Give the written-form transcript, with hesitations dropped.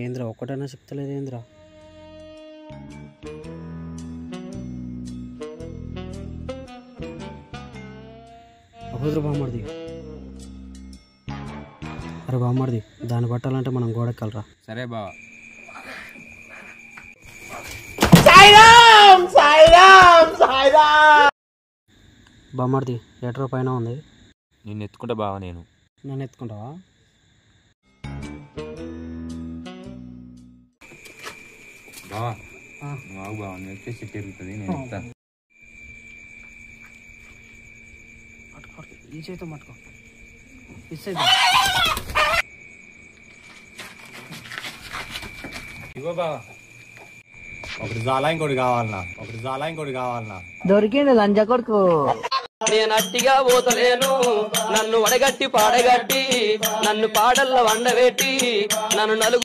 ఏంద్రా ఒక్కటైనా చెప్తలేదు ఏంద్రా? అబుద్ర బామ్మడిది. అరే బామ్మడిది, దాన్ని పట్టాలంటే మనం గోడెక్కాలరా. సరే బావా. బామ్మడిది ఎట్రో పైన ఉంది. నిన్ను ఎత్తుకుంటా బావా. నేను నన్ను ఎత్తుకుంటావా? బావా నువ్వు బావా, నువ్వు ఎక్కితే చెట్టు తిరుగుతుంది, నేను ఎక్కుతాను. ఈ చేతితో మట్టుకో. ఇగో బావా. ఒకటి చాలా ఇంకోటి కావాలన్నా. దొరికిండు లంజ కొడుకు. నేను అట్టిగా పోతలేను, నన్ను వడగట్టి పాడగట్టి, నన్ను పాడల్ల వండబెట్టి, నన్ను నలుగు